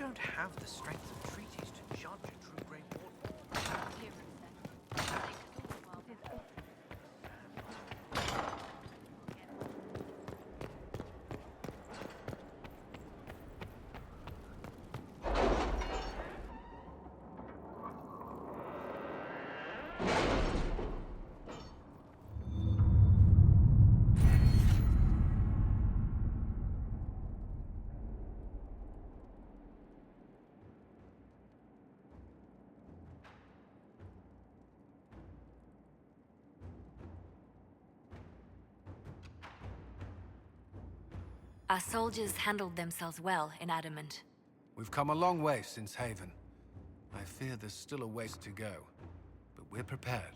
don't have the strength of treaties to judge a true Grey Warden. Our soldiers handled themselves well in Adamant. We've come a long way since Haven. I fear there's still a ways to go, but we're prepared.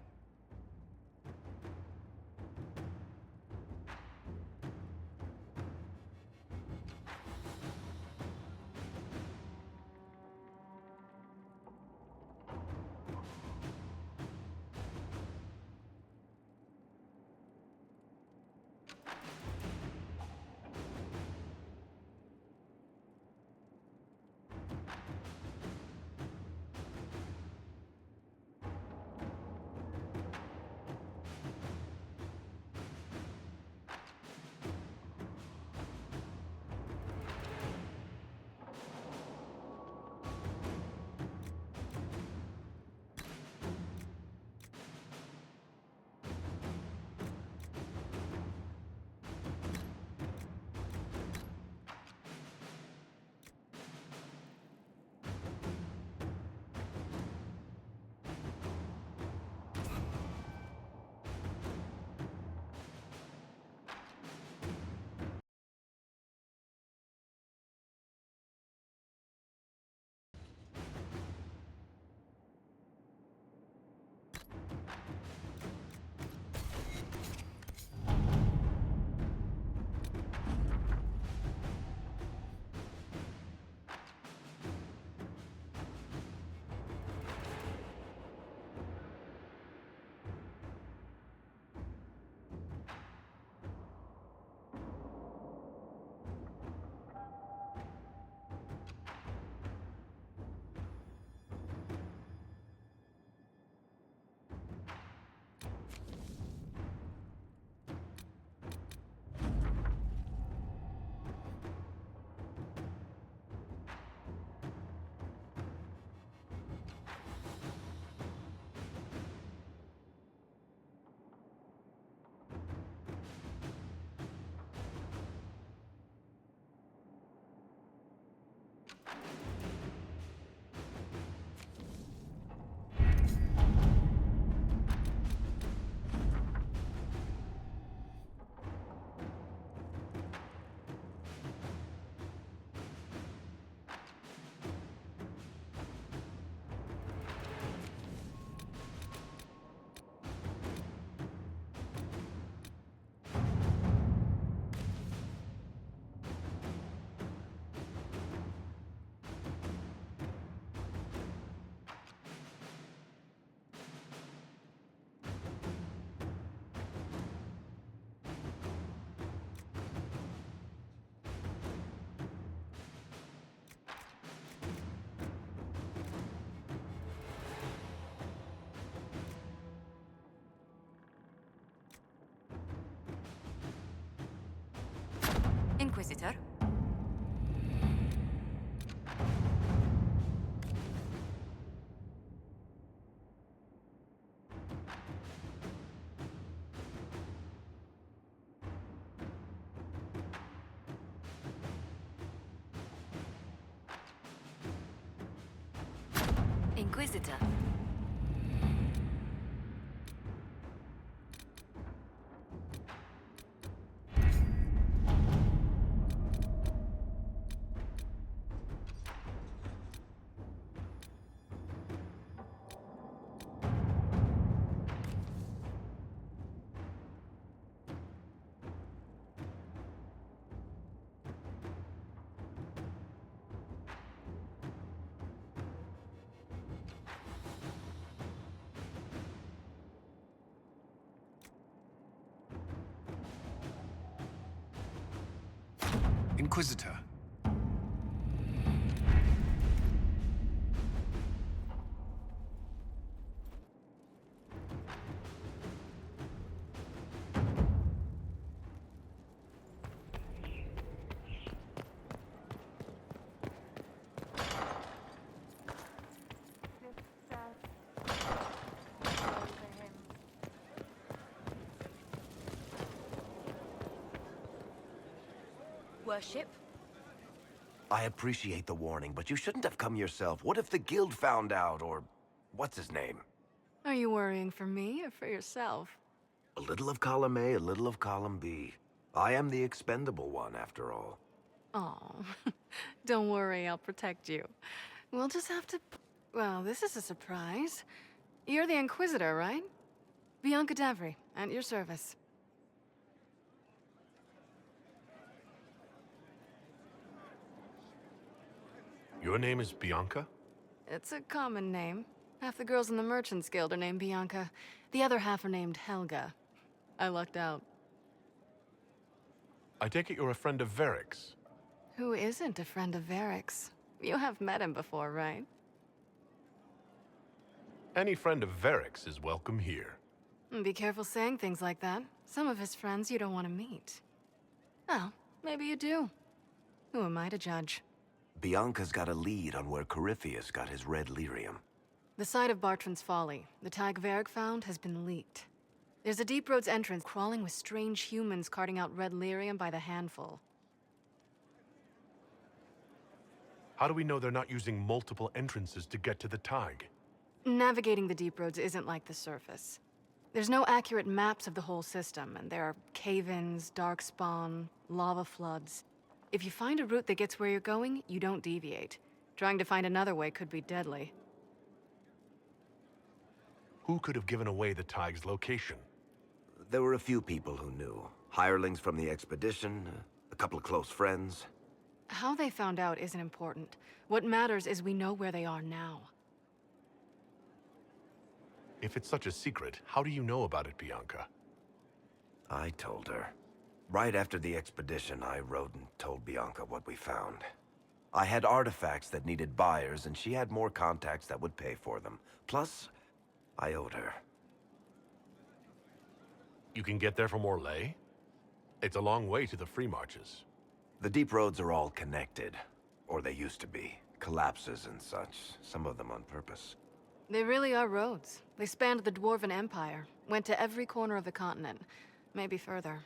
Inquisitor? Inquisitor. Inquisitor. worship. I appreciate the warning, but you shouldn't have come yourself. What if the guild found out, or what's his name? Are you worrying for me or for yourself? A little of column A, a little of column B. I am the expendable one, after all. Oh, don't worry, I'll protect you. We'll just have to... Well, this is a surprise. You're the Inquisitor, right? Bianca Davry, at your service. Your name is Bianca? It's a common name. Half the girls in the Merchants Guild are named Bianca. The other half are named Helga. I lucked out. I take it you're a friend of Varric's. Who isn't a friend of Varric's? You have met him before, right? Any friend of Varric's is welcome here. Be careful saying things like that. Some of his friends you don't want to meet. Oh, maybe you do. Who am I to judge? Bianca's got a lead on where Corypheus got his red lyrium. The site of Bartran's Folly, the tag Varric found, has been leaked. There's a Deep Roads entrance crawling with strange humans carting out red lyrium by the handful. How do we know they're not using multiple entrances to get to the tag? Navigating the Deep Roads isn't like the surface. There's no accurate maps of the whole system, and there are cave-ins, darkspawn, lava floods. If you find a route that gets where you're going, you don't deviate. Trying to find another way could be deadly. Who could have given away the tag's location? There were a few people who knew. Hirelings from the expedition, a couple of close friends. How they found out isn't important. What matters is we know where they are now. If it's such a secret, how do you know about it, Bianca? I told her. Right after the expedition, I wrote and told Bianca what we found. I had artifacts that needed buyers, and she had more contacts that would pay for them. Plus, I owed her. You can get there from Orlais? It's a long way to the Free Marches. The deep roads are all connected. Or they used to be. Collapses and such. Some of them on purpose. They really are roads. They spanned the Dwarven Empire, went to every corner of the continent, maybe further.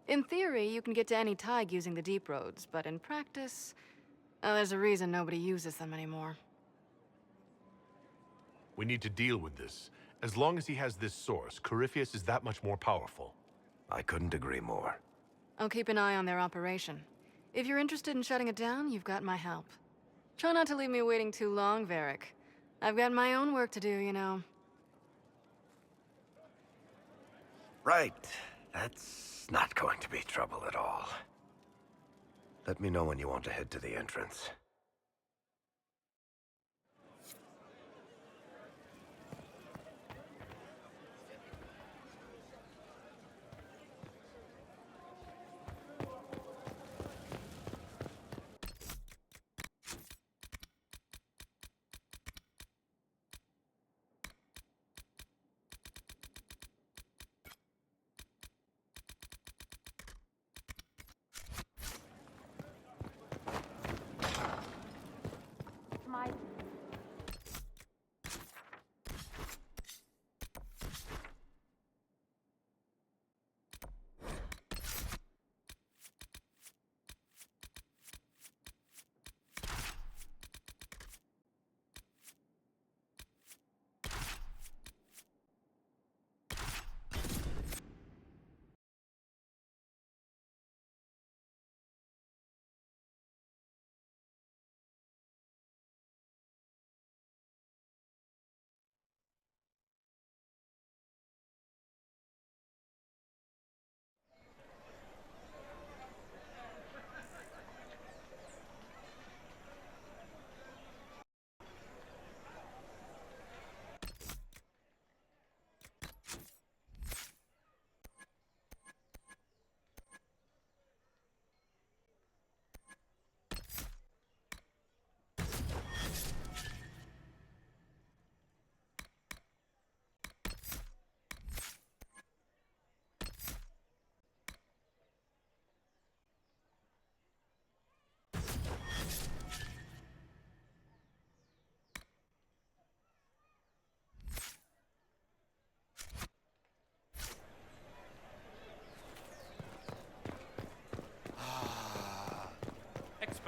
In theory, you can get to any tag using the deep roads, but in practice, there's a reason nobody uses them anymore. We need to deal with this. As long as he has this source, Corypheus is that much more powerful. I couldn't agree more. I'll keep an eye on their operation. If you're interested in shutting it down, you've got my help. Try not to leave me waiting too long, Varric. I've got my own work to do, you know. Right. That's not going to be trouble at all. Let me know when you want to head to the entrance.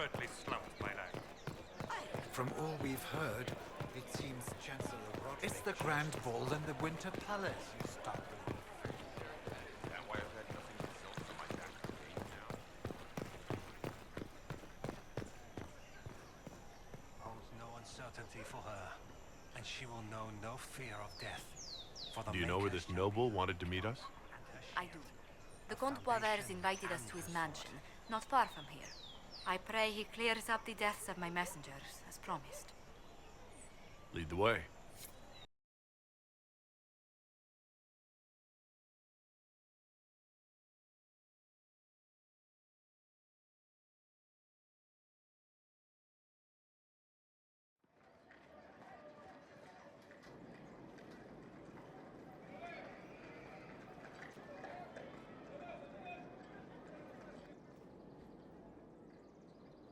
expertly slumped, my lad. From all we've heard, it seems Chancellor Roderick... It's the Grand Ball in the Winter Palace, you start believing. And why I've had nothing result from my back game now. Holds no uncertainty for her, and she will know no fear of death. For the Do you know where this noble wanted to meet us? I do. The Comte Boisvert invited us to his mansion, not far from here. I pray he clears up the deaths of my messengers, as promised. Lead the way.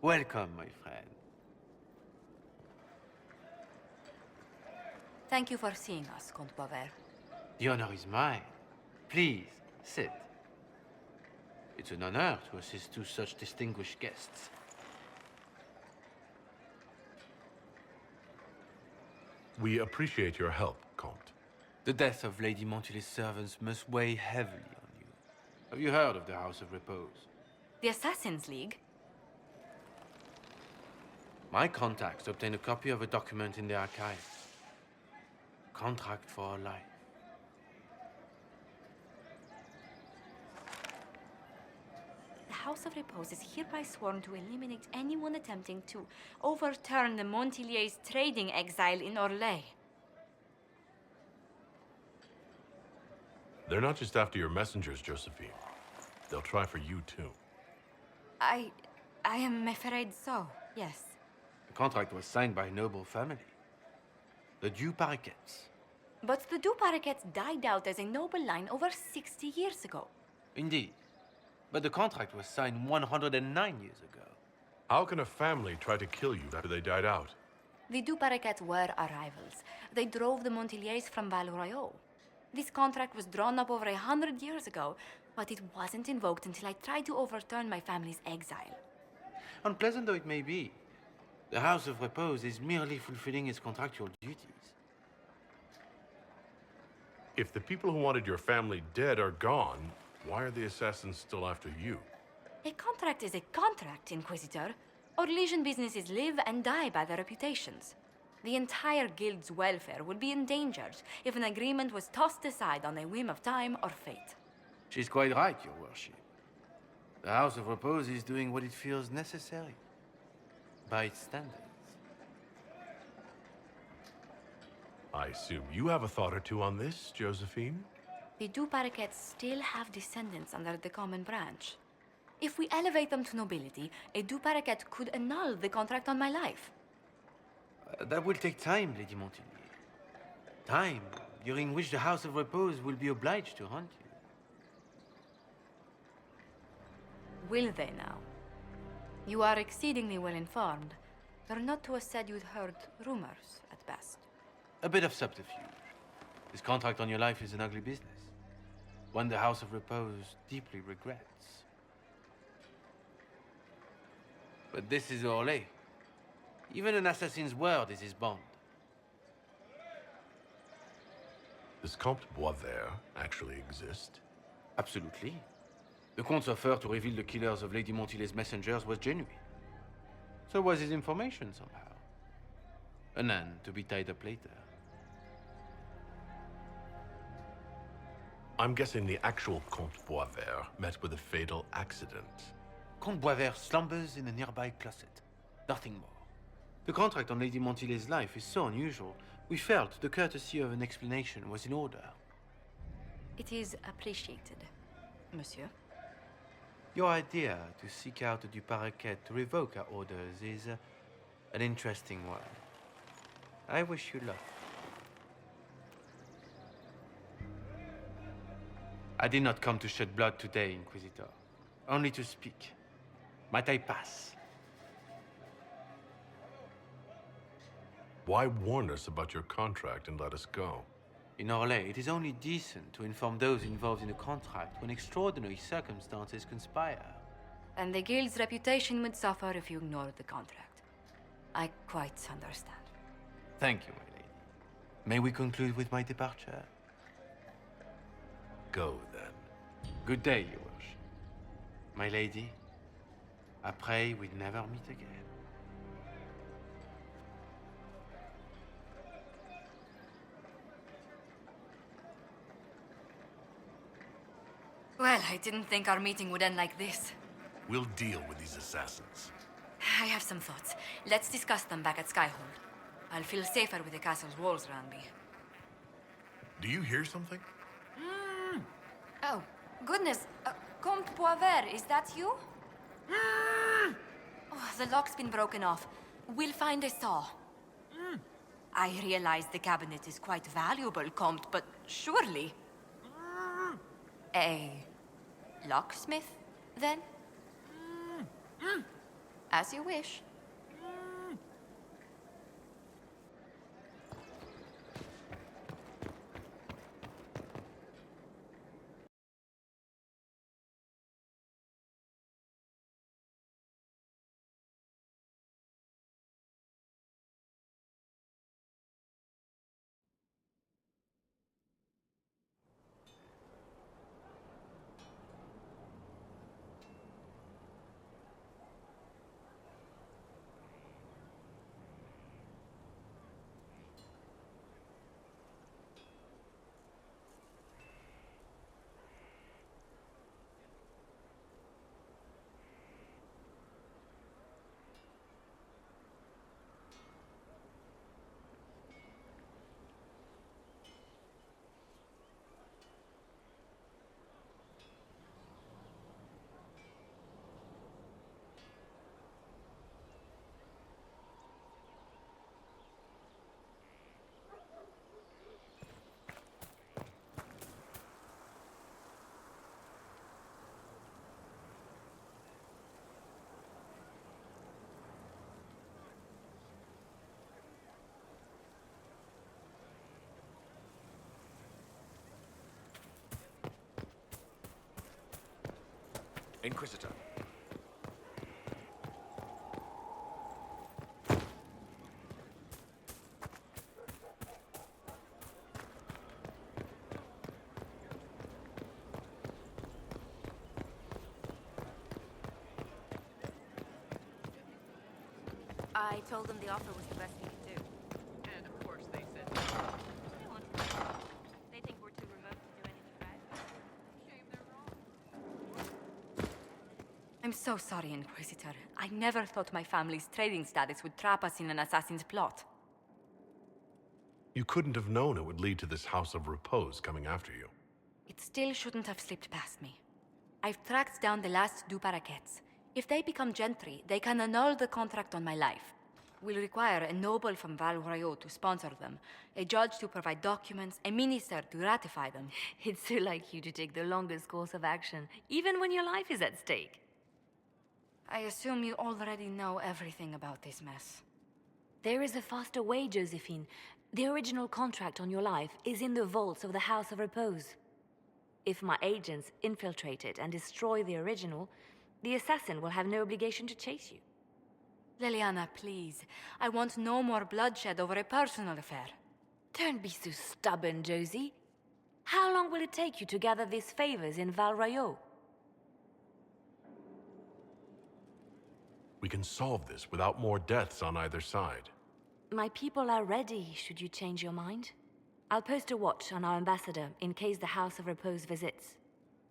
Welcome, my friend. Thank you for seeing us, Comte Boisvert. The honor is mine. Please, sit. It's an honor to assist two such distinguished guests. We appreciate your help, Comte. The death of Lady Montily's servants must weigh heavily on you. Have you heard of the House of Repose? The Assassin's League? My contacts obtained a copy of a document in the archives. Contract for a life. The House of Repose is hereby sworn to eliminate anyone attempting to overturn the Montilier's trading exile in Orlais. They're not just after your messengers, Josephine. They'll try for you, too. I am afraid so, yes. The contract was signed by a noble family. The Duparquets. But the Duparquets died out as a noble line over 60 years ago. Indeed. But the contract was signed 109 years ago. How can a family try to kill you after they died out? The Duparquets were our rivals. They drove the Montiliers from Val Royaux. This contract was drawn up over 100 years ago, but it wasn't invoked until I tried to overturn my family's exile. Unpleasant though it may be, the House of Repose is merely fulfilling its contractual duties. If the people who wanted your family dead are gone, why are the assassins still after you? A contract is a contract, Inquisitor. Orlesian businesses live and die by their reputations. The entire guild's welfare would be endangered if an agreement was tossed aside on a whim of time or fate. She's quite right, Your Worship. The House of Repose is doing what it feels necessary, by its standards. I assume you have a thought or two on this, Josephine? The Duparquets still have descendants under the common branch. If we elevate them to nobility, a Duparquet could annul the contract on my life. That will take time, Lady Montilyet. Time during which the House of Repose will be obliged to hunt you. Will they now? You are exceedingly well informed. You're not to have said you'd heard rumors, at best. A bit of subterfuge. This contract on your life is an ugly business. One the House of Repose deeply regrets. But this is Orlais. Even an assassin's word is his bond. Does Comte Boisvert actually exist? Absolutely. The Comte's offer to reveal the killers of Lady Montily's messengers was genuine. So was his information somehow. An end to be tied up later. I'm guessing the actual Comte Boisvert met with a fatal accident. Comte Boisvert slumbers in a nearby closet. Nothing more. The contract on Lady Montily's life is so unusual, we felt the courtesy of an explanation was in order. It is appreciated, monsieur. Your idea to seek out the Duparquet to revoke our orders is an interesting one. I wish you luck. I did not come to shed blood today, Inquisitor. Only to speak. Might I pass? Why warn us about your contract and let us go? In Orlais, it is only decent to inform those involved in a contract when extraordinary circumstances conspire. And the guild's reputation would suffer if you ignored the contract. I quite understand. Thank you, my lady. May we conclude with my departure? Go, then. Good day, Your Worship. My lady, I pray we never meet again. Well, I didn't think our meeting would end like this. We'll deal with these assassins. I have some thoughts. Let's discuss them back at Skyhold. I'll feel safer with the castle's walls around me. Do you hear something? Oh, goodness. Comte Poivert, is that you? Oh, the lock's been broken off. We'll find a saw. I realize the cabinet is quite valuable, Comte, but surely... A locksmith, then? As you wish. Inquisitor. I told them the offer was the best we could do. And of course they said no. They want to. They think we're too remote to do anything right. Shame they're wrong. I'm so sorry, Inquisitor. I never thought my family's trading status would trap us in an assassin's plot. You couldn't have known it would lead to this House of Repose coming after you. It still shouldn't have slipped past me. I've tracked down the last Duparaquets. If they become gentry, they can annul the contract on my life. We'll require a noble from Val Royaux to sponsor them, a judge to provide documents, a minister to ratify them. It's so like you to take the longest course of action, even when your life is at stake. I assume you already know everything about this mess. There is a faster way, Josephine. The original contract on your life is in the vaults of the House of Repose. If my agents infiltrate it and destroy the original, the assassin will have no obligation to chase you. Liliana, please. I want no more bloodshed over a personal affair. Don't be so stubborn, Josie. How long will it take you to gather these favors in Val Royaux? We can solve this without more deaths on either side. My people are ready, should you change your mind. I'll post a watch on our ambassador in case the House of Repose visits.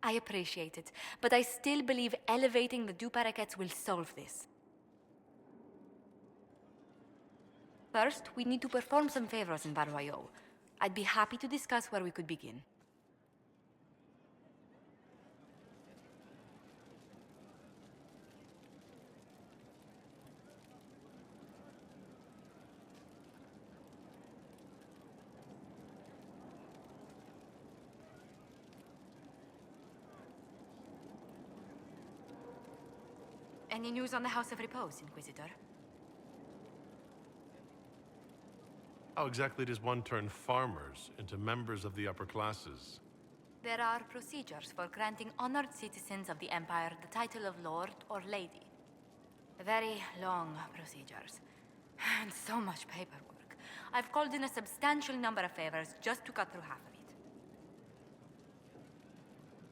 I appreciate it, but I still believe elevating the Duparaquets will solve this. First, we need to perform some favors in Val Royaux. I'd be happy to discuss where we could begin. Any news on the House of Repose, Inquisitor? How exactly does one turn farmers into members of the upper classes? There are procedures for granting honored citizens of the Empire the title of Lord or Lady. Very long procedures. And so much paperwork. I've called in a substantial number of favors just to cut through half of it.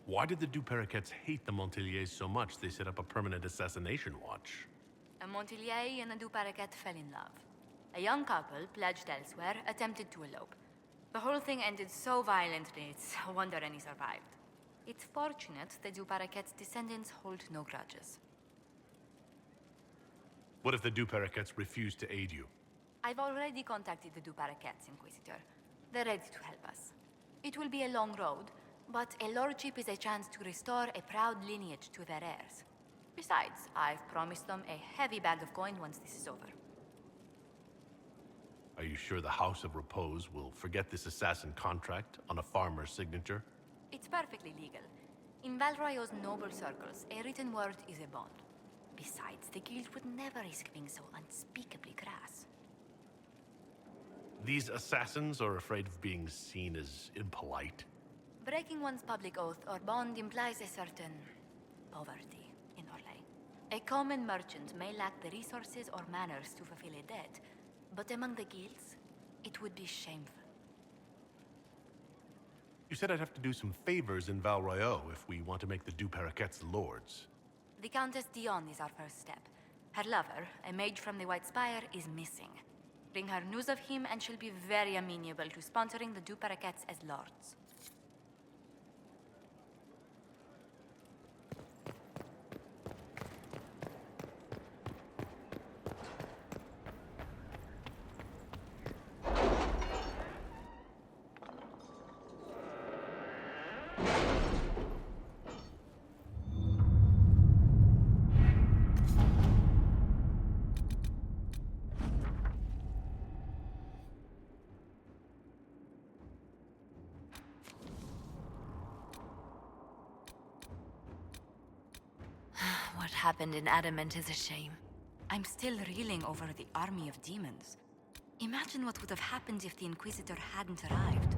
Why did the Duperrequets hate the Montiliers so much they set up a permanent assassination watch? A Montilier and a Duperrequet fell in love. A young couple, pledged elsewhere, attempted to elope. The whole thing ended so violently, it's a wonder any survived. It's fortunate the Duperrequet's descendants hold no grudges. What if the Duperrequets refuse to aid you? I've already contacted the Duperrequets, Inquisitor. They're ready to help us. It will be a long road, but a lordship is a chance to restore a proud lineage to their heirs. Besides, I've promised them a heavy bag of coin once this is over. Are you sure the House of Repose will forget this assassin contract on a farmer's signature? It's perfectly legal. In Valroyo's noble circles, a written word is a bond. Besides, the guild would never risk being so unspeakably crass. These assassins are afraid of being seen as impolite. Breaking one's public oath or bond implies a certain poverty in Orlais. A common merchant may lack the resources or manners to fulfill a debt, but among the guilds, it would be shameful. You said I'd have to do some favors in Val Royeaux if we want to make the Duperrequets lords. The Countess Dion is our first step. Her lover, a mage from the White Spire, is missing. Bring her news of him and she'll be very amenable to sponsoring the Duperrequets as lords. What happened in Adamant is a shame. I'm still reeling over the army of demons. Imagine what would have happened if the Inquisitor hadn't arrived.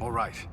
All right.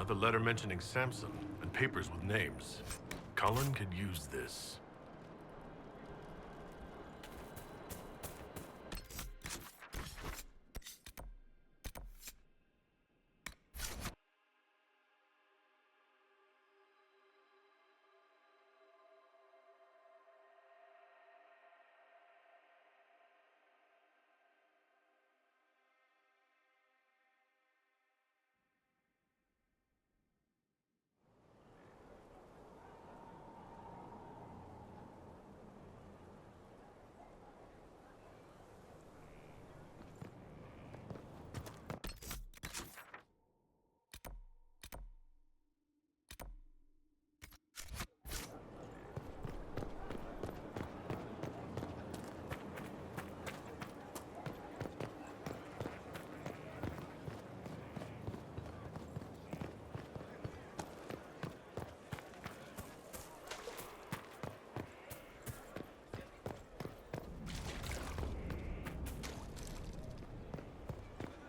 Another letter mentioning Samson, and papers with names. Cullen could use this.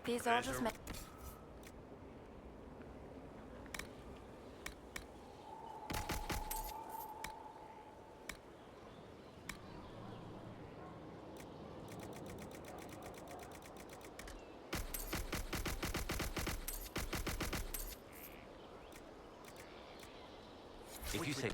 These orders may... If you say...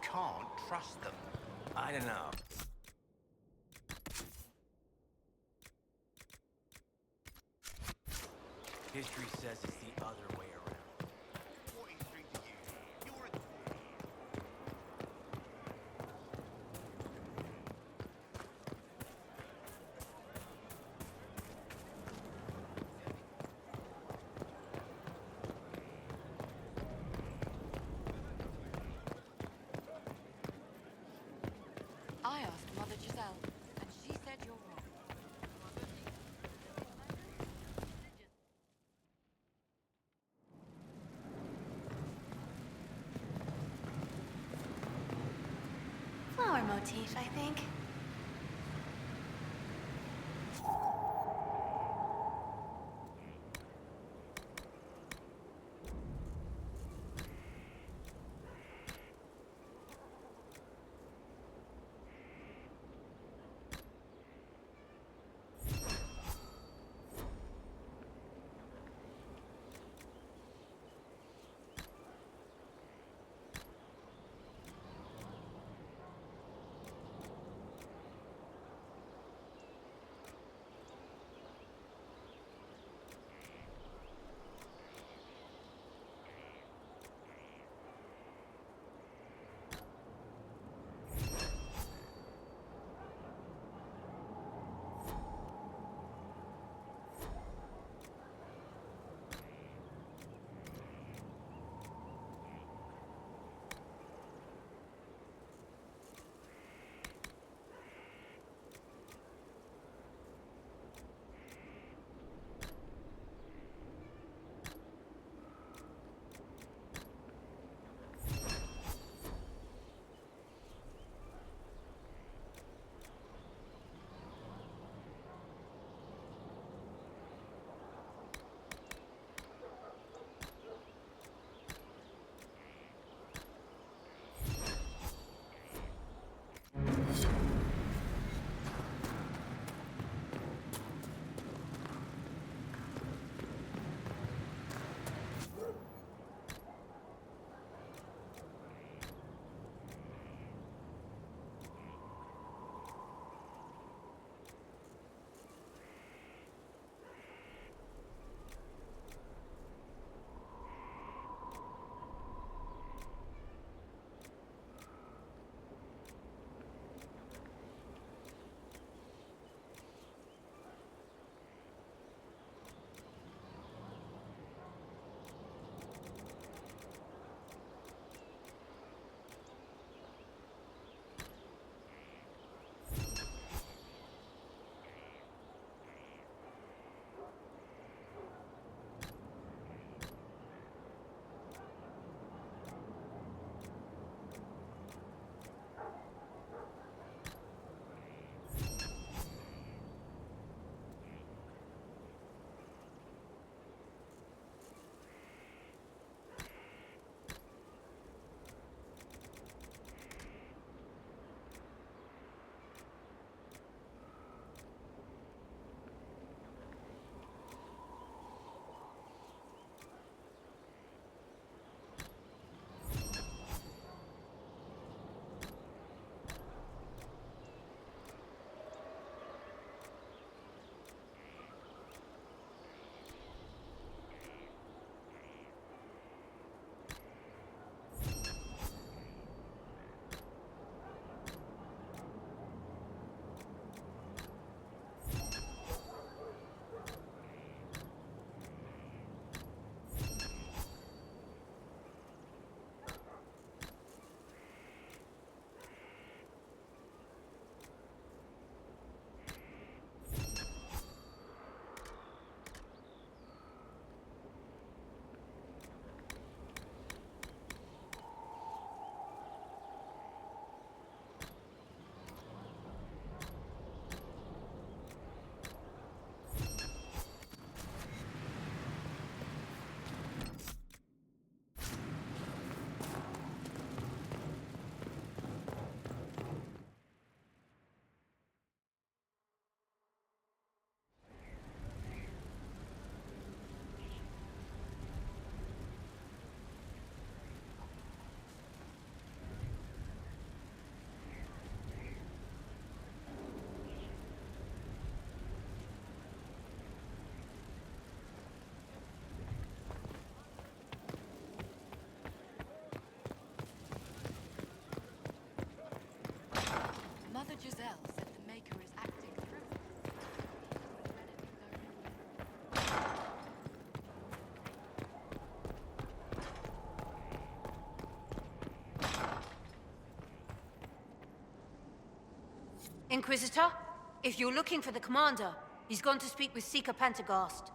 Can't trust them. I don't know. History says it's the other way around. What history do you? You're a... I asked Mother Giselle, and she said you're wrong. Flower motif, I think. Master Giselle said the Maker is acting through. Inquisitor, if you're looking for the commander, he's gone to speak with Seeker Pentagast.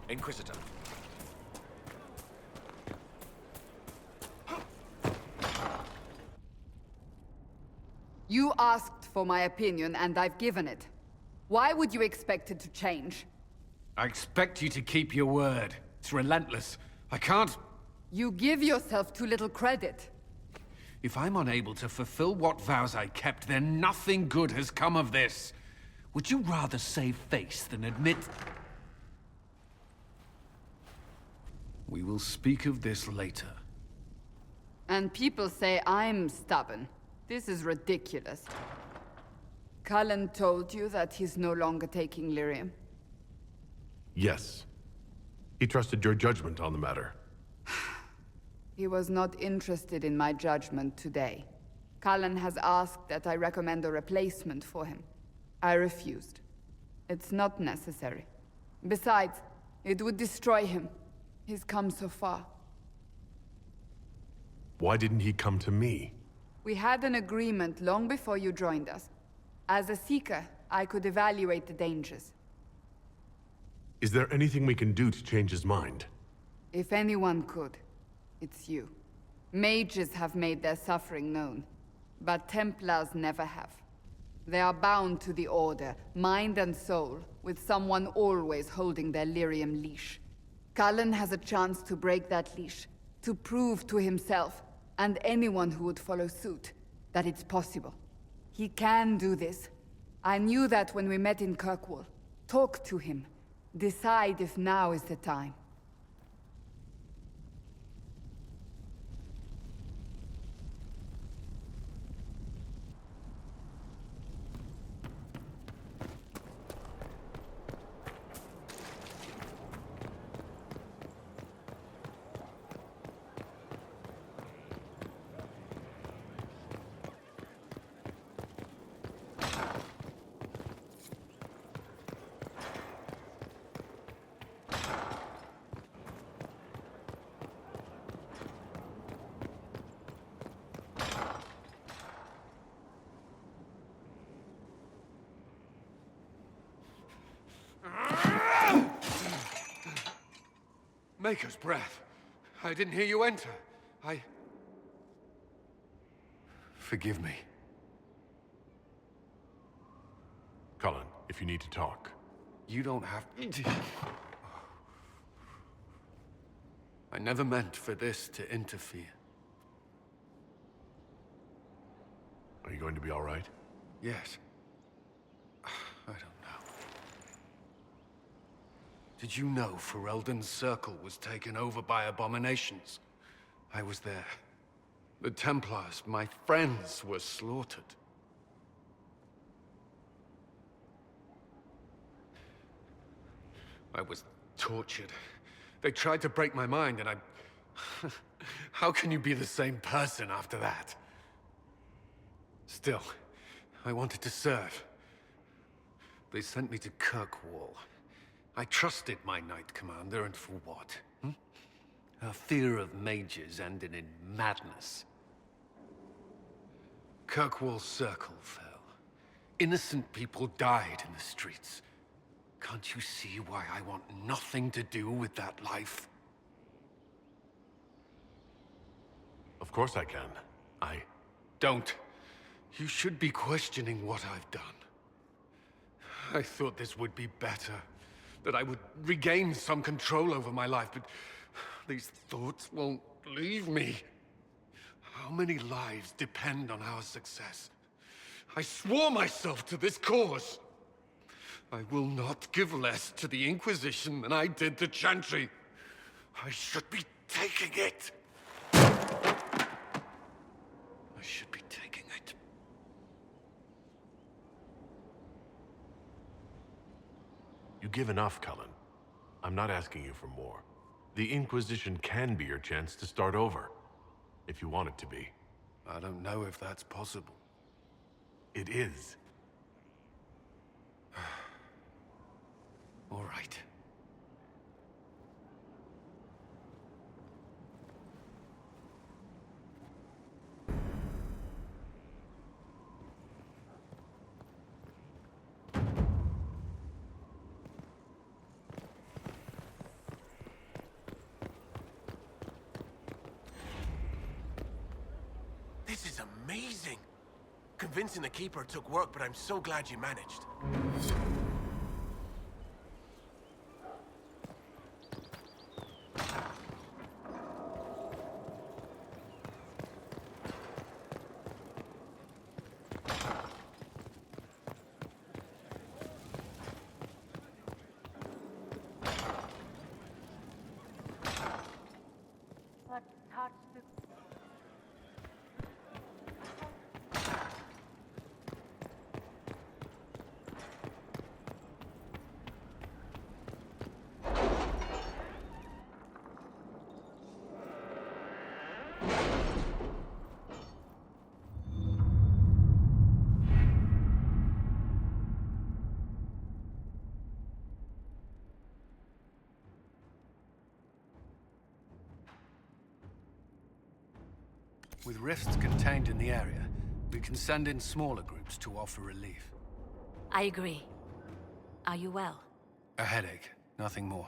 Inquisitor. You asked for my opinion, and I've given it. Why would you expect it to change? I expect you to keep your word. It's relentless. I can't... You give yourself too little credit. If I'm unable to fulfill what vows I kept, then nothing good has come of this. Would you rather save face than admit... We will speak of this later. And people say I'm stubborn. This is ridiculous. Cullen told you that he's no longer taking lyrium? Yes. He trusted your judgment on the matter. He was not interested in my judgment today. Cullen has asked that I recommend a replacement for him. I refused. It's not necessary. Besides, it would destroy him. He's come so far. Why didn't he come to me? We had an agreement long before you joined us. As a Seeker, I could evaluate the dangers. Is there anything we can do to change his mind? If anyone could, it's you. Mages have made their suffering known, but Templars never have. They are bound to the Order, mind and soul, with someone always holding their lyrium leash. Cullen has a chance to break that leash, to prove to himself, and anyone who would follow suit, that it's possible. He can do this. I knew that when we met in Kirkwall. Talk to him. Decide if now is the time. Maker's breath. I didn't hear you enter. Forgive me. Cullen, if you need to talk. You don't have... I never meant for this to interfere. Are you going to be all right? Yes. I don't know. Did you know Ferelden's circle was taken over by abominations? I was there. The Templars, my friends, were slaughtered. I was tortured. They tried to break my mind, and I... How can you be the same person after that? Still, I wanted to serve. They sent me to Kirkwall. I trusted my Knight Commander, and for what? Her fear of mages ended in madness. Kirkwall's circle fell. Innocent people died in the streets. Can't you see why I want nothing to do with that life? Of course I can. Don't. You should be questioning what I've done. I thought this would be better. That I would regain some control over my life, but these thoughts won't leave me. How many lives depend on our success? I swore myself to this cause. I will not give less to the Inquisition than I did to Chantry. I should be taking it. I should be taking it. You give enough, Cullen. I'm not asking you for more. The Inquisition can be your chance to start over. If you want it to be. I don't know if that's possible. It is. All right. This is amazing! Convincing the Keeper took work, but I'm so glad you managed. With rifts contained in the area, we can send in smaller groups to offer relief. I agree. Are you well? A headache, nothing more.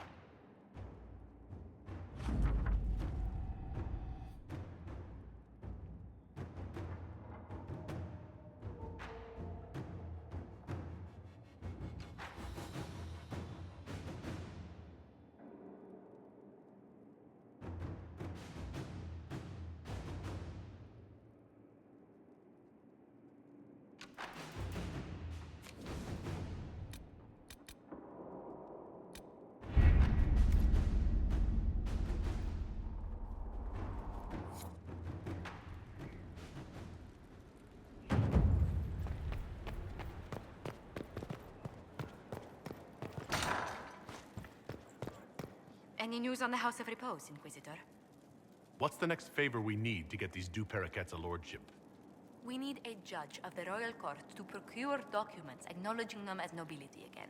Any news on the House of Repose, Inquisitor? What's the next favor we need to get these Du Paraquets a lordship? We need a judge of the royal court to procure documents acknowledging them as nobility again.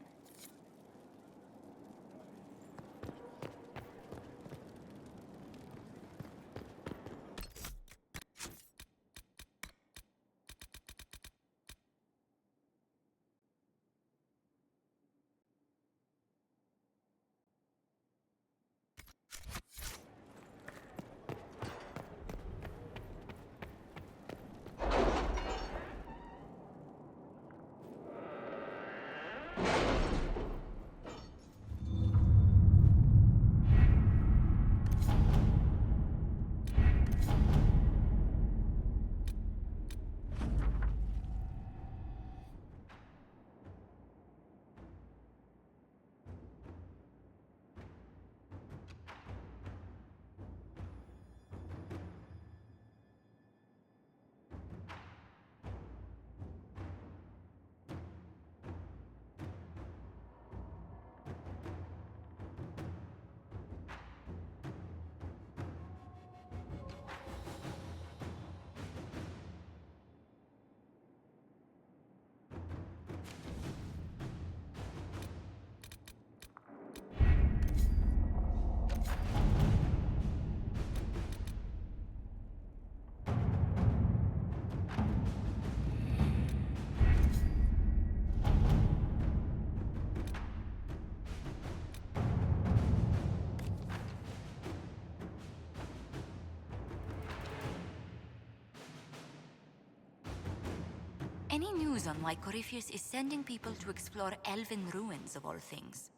Any news on why Corypheus is sending people to explore elven ruins of all things?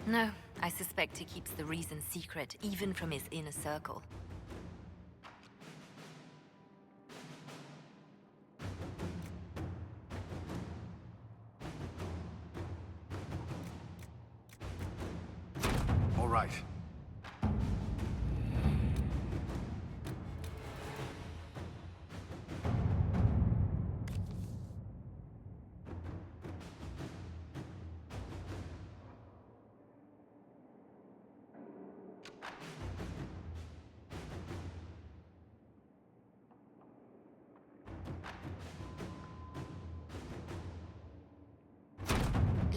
No, I suspect he keeps the reason secret, even from his inner circle. right.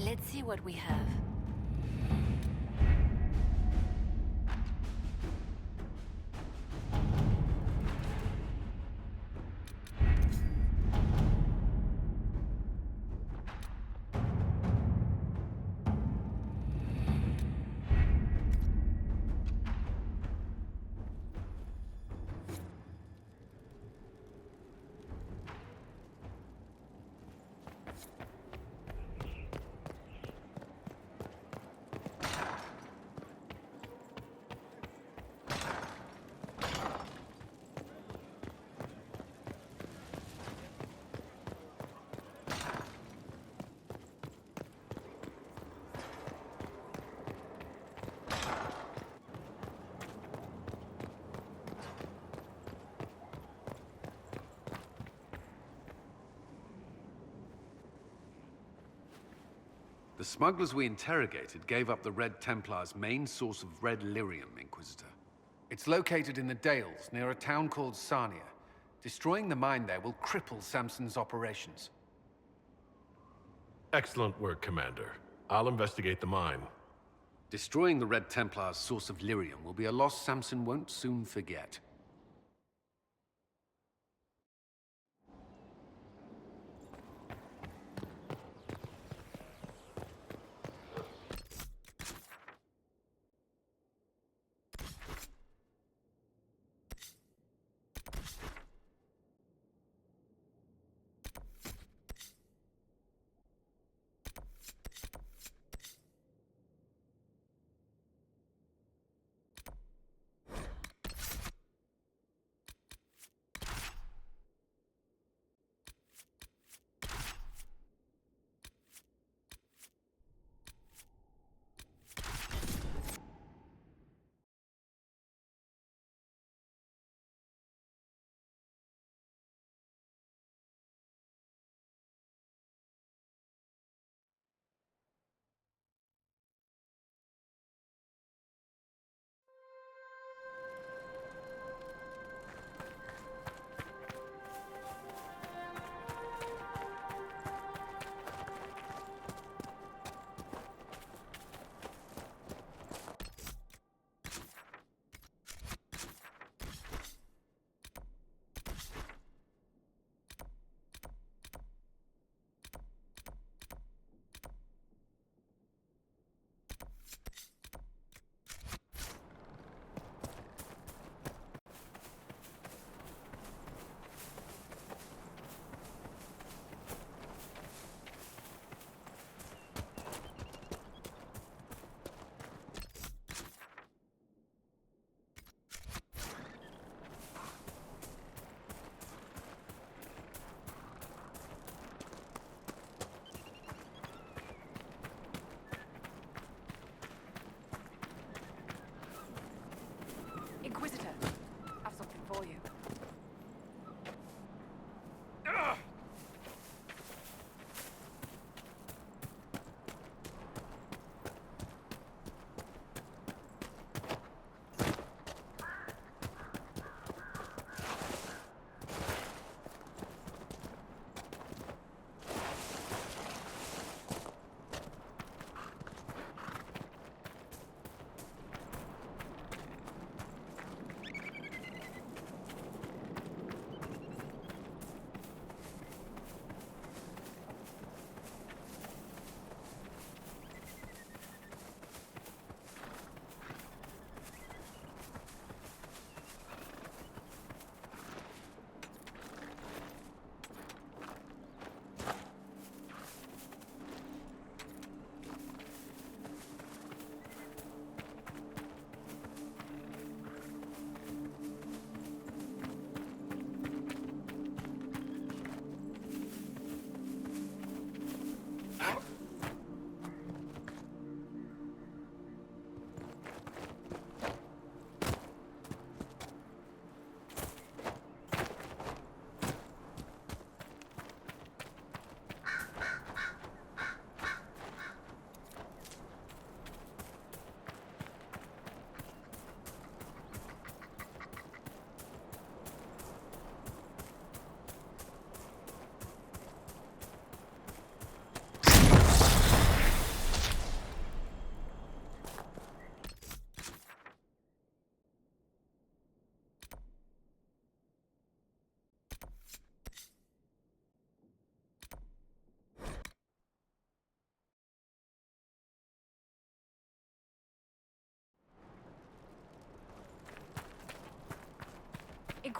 Let's see what we have. The smugglers we interrogated gave up the Red Templars' main source of red lyrium, Inquisitor. It's located in the Dales, near a town called Sarnia. Destroying the mine there will cripple Samson's operations. Excellent work, Commander. I'll investigate the mine. Destroying the Red Templars' source of lyrium will be a loss Samson won't soon forget.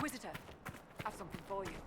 Inquisitor, I have something for you.